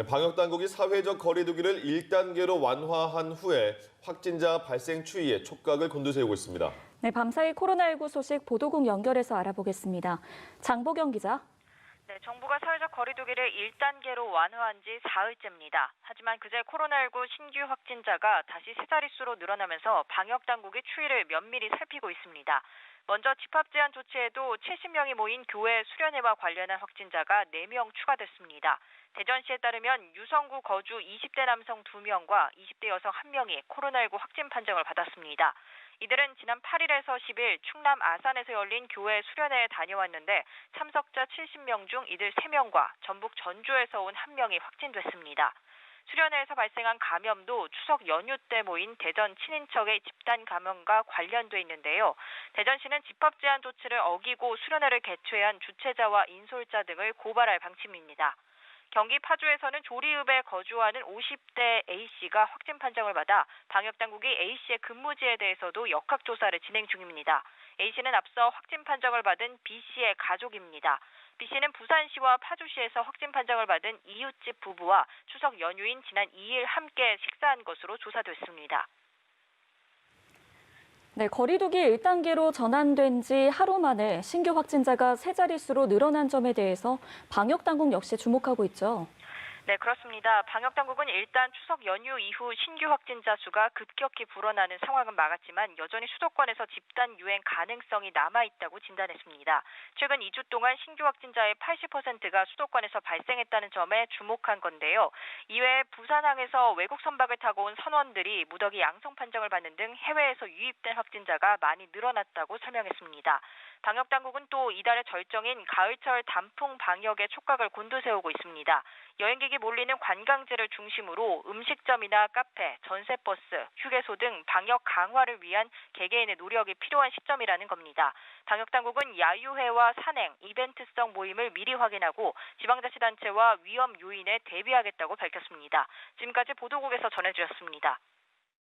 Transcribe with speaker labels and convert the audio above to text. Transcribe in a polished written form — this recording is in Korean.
Speaker 1: 네, 방역당국이 사회적 거리두기를 1단계로 완화한 후에 확진자 발생 추이에 촉각을 곤두세우고 있습니다.
Speaker 2: 네, 밤사이 코로나19 소식 보도국 연결해서 알아보겠습니다. 장보경 기자.
Speaker 3: 네, 정부가 사회적 거리두기를 1단계로 완화한 지 사흘째입니다. 하지만 그제 코로나19 신규 확진자가 다시 세 자릿수로 늘어나면서 방역당국이 추이를 면밀히 살피고 있습니다. 먼저 집합 제한 조치에도 70명이 모인 교회 수련회와 관련한 확진자가 4명 추가됐습니다. 대전시에 따르면 유성구 거주 20대 남성 2명과 20대 여성 1명이 코로나19 확진 판정을 받았습니다. 이들은 지난 8일에서 10일 충남 아산에서 열린 교회 수련회에 다녀왔는데 참석자 70명 중 이들 3명과 전북 전주에서 온 1명이 확진됐습니다. 수련회에서 발생한 감염도 추석 연휴 때 모인 대전 친인척의 집단 감염과 관련돼 있는데요. 대전시는 집합 제한 조치를 어기고 수련회를 개최한 주최자와 인솔자 등을 고발할 방침입니다. 경기 파주에서는 조리읍에 거주하는 50대 A씨가 확진 판정을 받아 방역당국이 A씨의 근무지에 대해서도 역학조사를 진행 중입니다. A씨는 앞서 확진 판정을 받은 B씨의 가족입니다. B씨는 부산시와 파주시에서 확진 판정을 받은 이웃집 부부와 추석 연휴인 지난 2일 함께 식사한 것으로 조사됐습니다.
Speaker 2: 네, 거리두기 1단계로 전환된 지 하루 만에 신규 확진자가 세 자릿수로 늘어난 점에 대해서 방역당국 역시 주목하고 있죠.
Speaker 3: 네, 그렇습니다. 방역당국은 일단 추석 연휴 이후 신규 확진자 수가 급격히 불어나는 상황은 막았지만 여전히 수도권에서 집단 유행 가능성이 남아있다고 진단했습니다. 최근 2주 동안 신규 확진자의 80%가 수도권에서 발생했다는 점에 주목한 건데요. 이외에 부산항에서 외국 선박을 타고 온 선원들이 무더기 양성 판정을 받는 등 해외에서 유입된 확진자가 많이 늘어났다고 설명했습니다. 방역당국은 또 이달의 절정인 가을철 단풍 방역에 촉각을 곤두세우고 있습니다. 여행객이 몰리는 관광지를 중심으로 음식점이나 카페, 전세버스, 휴게소 등 방역 강화를 위한 개개인의 노력이 필요한 시점이라는 겁니다. 방역당국은 야유회와 산행, 이벤트성 모임을 미리 확인하고 지방자치단체와 위험 요인에 대비하겠다고 밝혔습니다. 지금까지 보도국에서 전해드렸습니다.